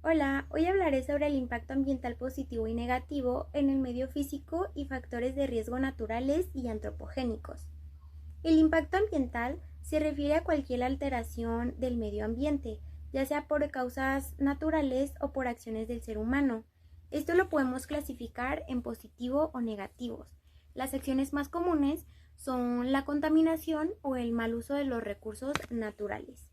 Hola, hoy hablaré sobre el impacto ambiental positivo y negativo en el medio físico y factores de riesgo naturales y antropogénicos. El impacto ambiental se refiere a cualquier alteración del medio ambiente, ya sea por causas naturales o por acciones del ser humano. Esto lo podemos clasificar en positivo o negativos. Las acciones más comunes son la contaminación o el mal uso de los recursos naturales.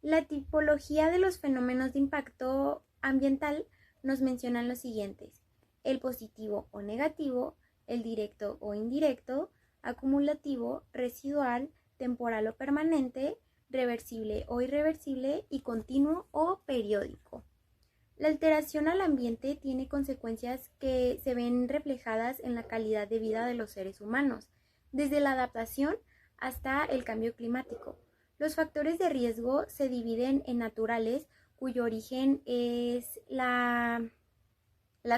La tipología de los fenómenos de impacto ambiental nos mencionan los siguientes: el positivo o negativo, el directo o indirecto, acumulativo, residual, temporal o permanente, reversible o irreversible y continuo o periódico. La alteración al ambiente tiene consecuencias que se ven reflejadas en la calidad de vida de los seres humanos, desde la adaptación hasta el cambio climático. Los factores de riesgo se dividen en naturales, cuyo origen es las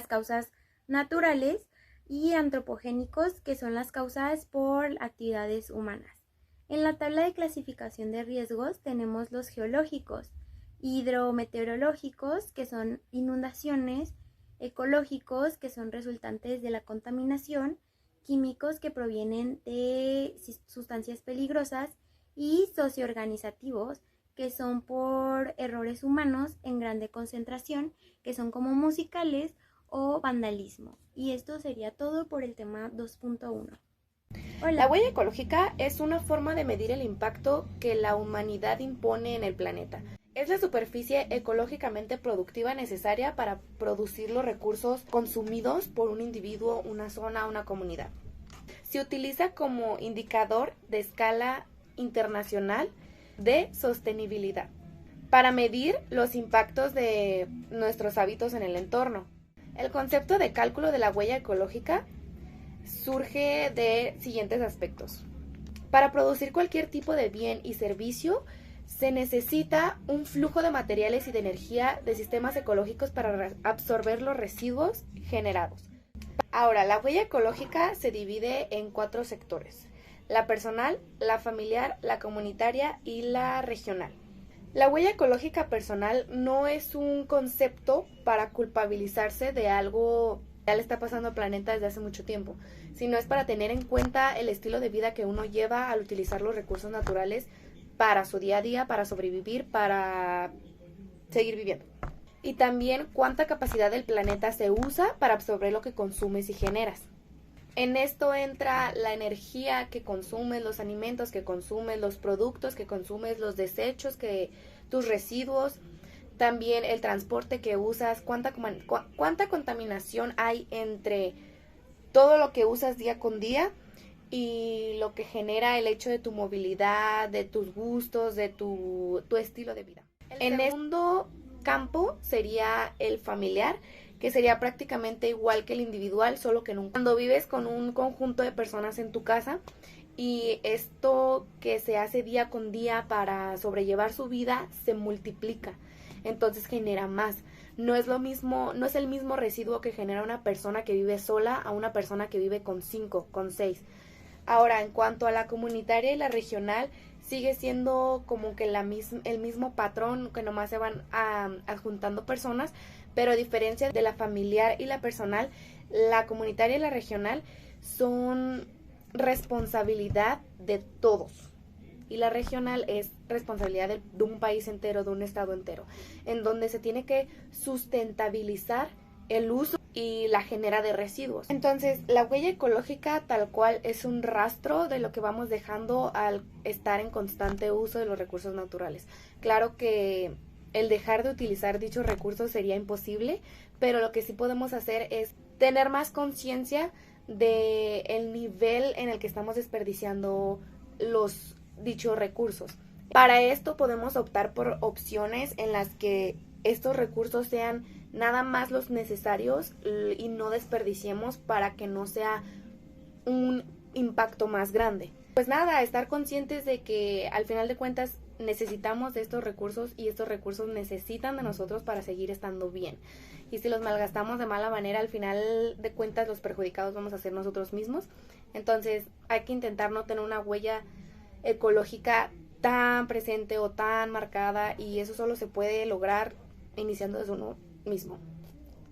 causas naturales, y antropogénicos, que son las causas por actividades humanas. En la tabla de clasificación de riesgos tenemos los geológicos, hidrometeorológicos, que son inundaciones, ecológicos, que son resultantes de la contaminación, químicos, que provienen de sustancias peligrosas, y socioorganizativos, que son por errores humanos en grande concentración, que son como musicales o vandalismo. Y esto sería todo por el tema 2.1. La Hola. huella ecológica es una forma de medir el impacto que la humanidad impone en el planeta. Es la superficie ecológicamente productiva necesaria para producir los recursos consumidos por un individuo, una zona, una comunidad. Se utiliza como indicador de escala internacional de sostenibilidad para medir los impactos de nuestros hábitos en el entorno. El concepto de cálculo de la huella ecológica surge de siguientes aspectos. Para producir cualquier tipo de bien y servicio, se necesita un flujo de materiales y de energía de sistemas ecológicos para absorber los residuos generados. Ahora, la huella ecológica se divide en 4 sectores: la personal, la familiar, la comunitaria y la regional. La huella ecológica personal no es un concepto para culpabilizarse de algo que ya le está pasando al planeta desde hace mucho tiempo, sino es para tener en cuenta el estilo de vida que uno lleva al utilizar los recursos naturales para su día a día, para sobrevivir, para seguir viviendo. Y también cuánta capacidad del planeta se usa para absorber lo que consumes y generas. En esto entra la energía que consumes, los alimentos que consumes, los productos que consumes, los desechos, tus residuos, también el transporte que usas, cuánta contaminación hay entre todo lo que usas día con día y lo que genera el hecho de tu movilidad, de tus gustos, de tu estilo de vida. En el segundo campo sería el familiar, que sería prácticamente igual que el individual, solo que cuando vives con un conjunto de personas en tu casa y esto que se hace día con día para sobrellevar su vida se multiplica, entonces genera más. No es lo mismo, no es el mismo residuo que genera una persona que vive sola a una persona que vive con 5, con 6. Ahora, en cuanto a la comunitaria y la regional, sigue siendo como que el mismo patrón, que nomás se van adjuntando personas, pero a diferencia de la familiar y la personal, la comunitaria y la regional son responsabilidad de todos. Y la regional es responsabilidad de un país entero, de un estado entero, en donde se tiene que sustentabilizar el uso y la genera de residuos. Entonces, la huella ecológica tal cual es un rastro de lo que vamos dejando al estar en constante uso de los recursos naturales. Claro que el dejar de utilizar dichos recursos sería imposible, pero lo que sí podemos hacer es tener más conciencia de el nivel en el que estamos desperdiciando los dichos recursos. Para esto podemos optar por opciones en las que estos recursos sean nada más los necesarios y no desperdiciemos para que no sea un impacto más grande. Pues nada, estar conscientes de que al final de cuentas necesitamos de estos recursos y estos recursos necesitan de nosotros para seguir estando bien. Y si los malgastamos de mala manera, al final de cuentas los perjudicados vamos a ser nosotros mismos. Entonces hay que intentar no tener una huella ecológica tan presente o tan marcada, y eso solo se puede lograr iniciando desde uno mismo.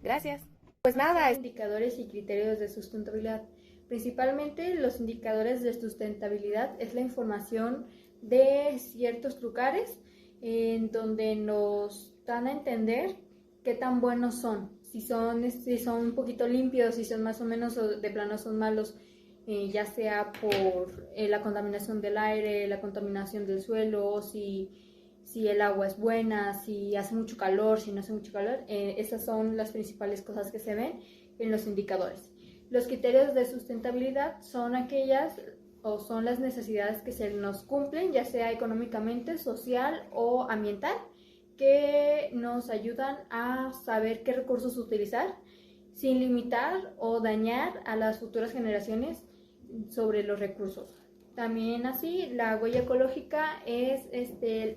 Gracias. Pues nada. Indicadores y criterios de sustentabilidad. Principalmente los indicadores de sustentabilidad es la información de ciertos lugares en donde nos dan a entender qué tan buenos son, si son un poquito limpios, si son más o menos o de plano son malos, ya sea por la contaminación del aire, la contaminación del suelo, si el agua es buena, si hace mucho calor, si no hace mucho calor. Esas son las principales cosas que se ven en los indicadores. Los criterios de sustentabilidad son aquellas o son las necesidades que se nos cumplen, ya sea económicamente, social o ambiental, que nos ayudan a saber qué recursos utilizar sin limitar o dañar a las futuras generaciones sobre los recursos. También así, la huella ecológica es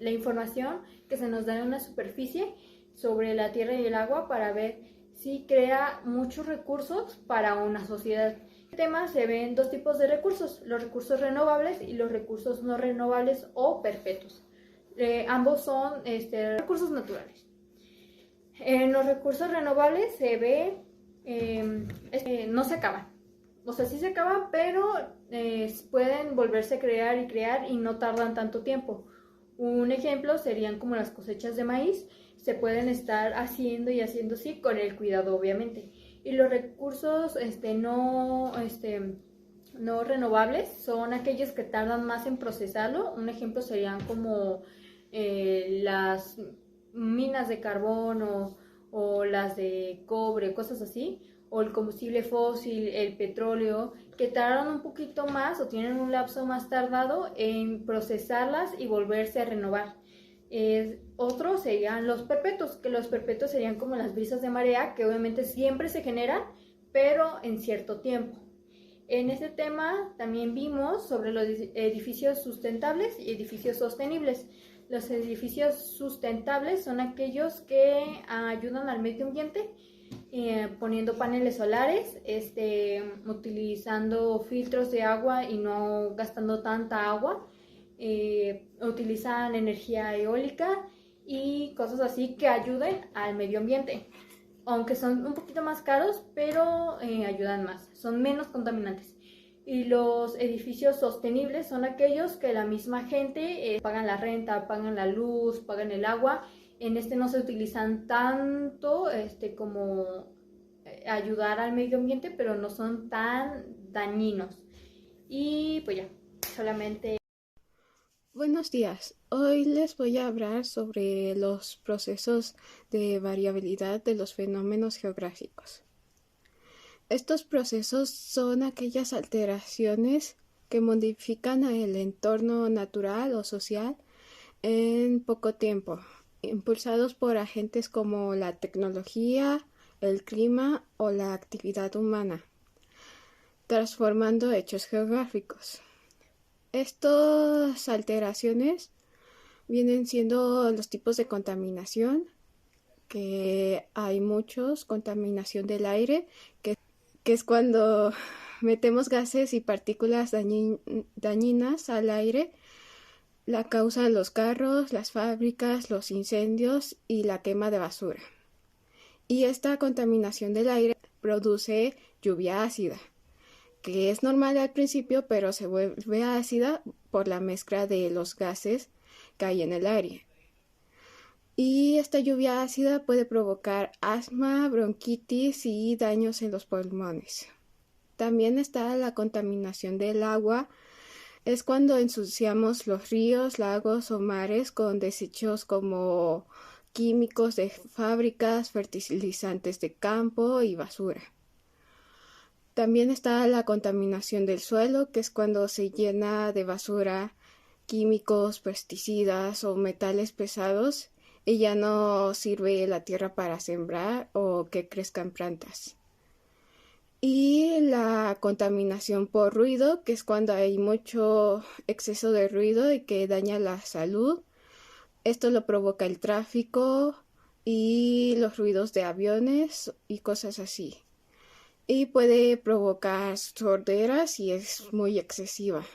la información que se nos da en una superficie sobre la tierra y el agua para ver si crea muchos recursos para una sociedad. En este tema se ven dos tipos de recursos, los recursos renovables y los recursos no renovables o perpetuos. Ambos son recursos naturales. En los recursos renovables se ve, no se acaban. O sea, sí se acaban, pero pueden volverse a crear y no tardan tanto tiempo. Un ejemplo serían como las cosechas de maíz, se pueden estar haciendo y haciendo así con el cuidado, obviamente. Y los recursos no renovables son aquellos que tardan más en procesarlo. Un ejemplo serían como las minas de carbón o las de cobre, cosas así, o el combustible fósil, el petróleo, que tardan un poquito más o tienen un lapso más tardado en procesarlas y volverse a renovar. Otros serían los perpetuos, que los perpetuos serían como las brisas de marea, que obviamente siempre se generan, pero en cierto tiempo. En este tema también vimos sobre los edificios sustentables y edificios sostenibles. Los edificios sustentables son aquellos que ayudan al medio ambiente, poniendo paneles solares, utilizando filtros de agua y no gastando tanta agua, utilizan energía eólica y cosas así que ayuden al medio ambiente, aunque son un poquito más caros, pero ayudan más, son menos contaminantes. Y los edificios sostenibles son aquellos que la misma gente pagan la renta, pagan la luz, pagan el agua. En no se utilizan tanto como ayudar al medio ambiente, pero no son tan dañinos. Y pues ya, solamente... Buenos días. Hoy les voy a hablar sobre los procesos de variabilidad de los fenómenos geográficos. Estos procesos son aquellas alteraciones que modifican el entorno natural o social en poco tiempo, impulsados por agentes como la tecnología, el clima o la actividad humana, transformando hechos geográficos. Estas alteraciones vienen siendo los tipos de contaminación, que hay muchos: contaminación del aire, que es cuando metemos gases y partículas dañinas al aire. La causan los carros, las fábricas, los incendios y la quema de basura. Y esta contaminación del aire produce lluvia ácida, que es normal al principio, pero se vuelve ácida por la mezcla de los gases que hay en el aire. Y esta lluvia ácida puede provocar asma, bronquitis y daños en los pulmones. También está la contaminación del agua. Es cuando ensuciamos los ríos, lagos o mares con desechos como químicos de fábricas, fertilizantes de campo y basura. También está la contaminación del suelo, que es cuando se llena de basura, químicos, pesticidas o metales pesados y ya no sirve la tierra para sembrar o que crezcan plantas. Y la contaminación por ruido, que es cuando hay mucho exceso de ruido y que daña la salud. Esto lo provoca el tráfico y los ruidos de aviones y cosas así. Y puede provocar sordera si es muy excesiva.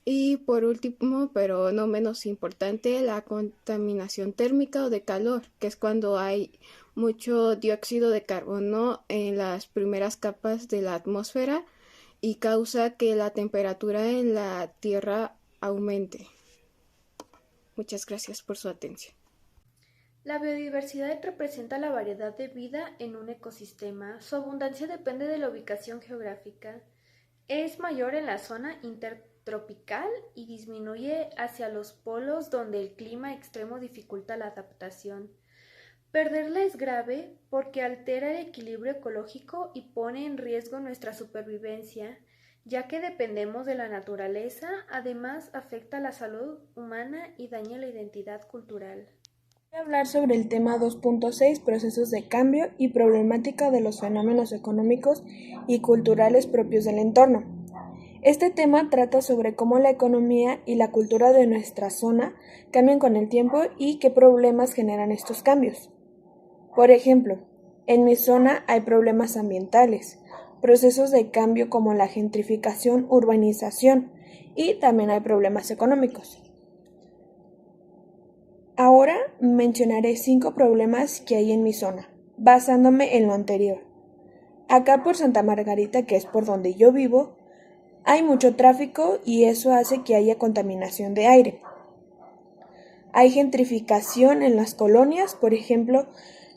Y por último, pero no menos importante, la contaminación térmica o de calor, que es cuando hay mucho dióxido de carbono en las primeras capas de la atmósfera y causa que la temperatura en la Tierra aumente. Muchas gracias por su atención. La biodiversidad representa la variedad de vida en un ecosistema. Su abundancia depende de la ubicación geográfica. Es mayor en la zona intertropical y disminuye hacia los polos donde el clima extremo dificulta la adaptación. Perderla es grave porque altera el equilibrio ecológico y pone en riesgo nuestra supervivencia, ya que dependemos de la naturaleza, además afecta la salud humana y daña la identidad cultural. Voy a hablar sobre el tema 2.6, procesos de cambio y problemática de los fenómenos económicos y culturales propios del entorno. Este tema trata sobre cómo la economía y la cultura de nuestra zona cambian con el tiempo y qué problemas generan estos cambios. Por ejemplo, en mi zona hay problemas ambientales, procesos de cambio como la gentrificación, urbanización y también hay problemas económicos. Ahora mencionaré 5 problemas que hay en mi zona, basándome en lo anterior. Acá por Santa Margarita, que es por donde yo vivo, hay mucho tráfico y eso hace que haya contaminación de aire. Hay gentrificación en las colonias, por ejemplo,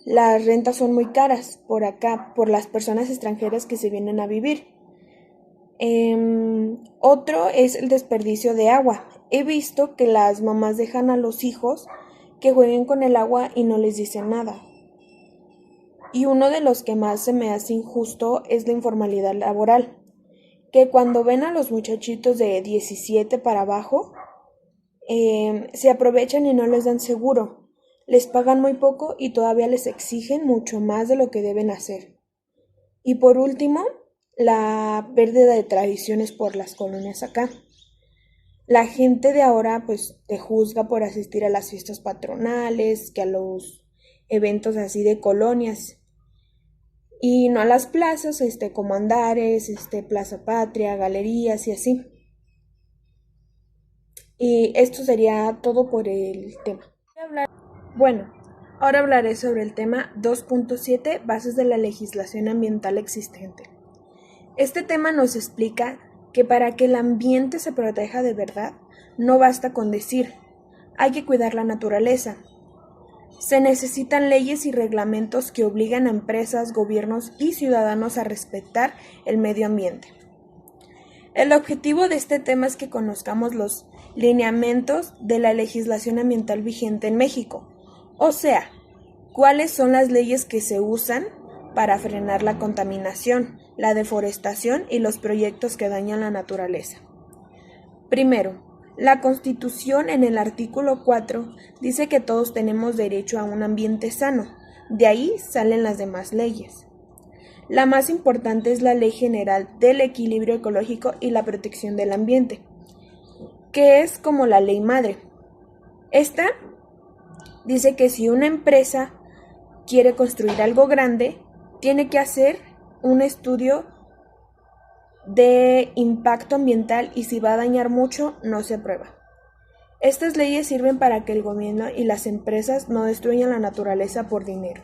las rentas son muy caras por acá, por las personas extranjeras que se vienen a vivir. Otro es el desperdicio de agua. He visto que las mamás dejan a los hijos que jueguen con el agua y no les dicen nada. Y uno de los que más se me hace injusto es la informalidad laboral, que cuando ven a los muchachitos de 17 para abajo, se aprovechan y no les dan seguro, les pagan muy poco y todavía les exigen mucho más de lo que deben hacer. Y por último, la pérdida de tradiciones por las colonias acá. La gente de ahora pues te juzga por asistir a las fiestas patronales, que a los eventos así de colonias y no a las plazas, como Andares, Plaza Patria, galerías y así. Y esto sería todo por el tema. Bueno, ahora hablaré sobre el tema 2.7, bases de la legislación ambiental existente. Este tema nos explica que para que el ambiente se proteja de verdad, no basta con decir, hay que cuidar la naturaleza. Se necesitan leyes y reglamentos que obligan a empresas, gobiernos y ciudadanos a respetar el medio ambiente. El objetivo de este tema es que conozcamos los lineamientos de la legislación ambiental vigente en México, o sea, cuáles son las leyes que se usan para frenar la contaminación, la deforestación y los proyectos que dañan la naturaleza. Primero, la Constitución en el artículo 4 dice que todos tenemos derecho a un ambiente sano, de ahí salen las demás leyes. La más importante es la Ley General del Equilibrio Ecológico y la Protección del Ambiente, que es como la ley madre. Esta dice que si una empresa quiere construir algo grande, tiene que hacer un estudio de impacto ambiental y si va a dañar mucho, no se aprueba. Estas leyes sirven para que el gobierno y las empresas no destruyan la naturaleza por dinero.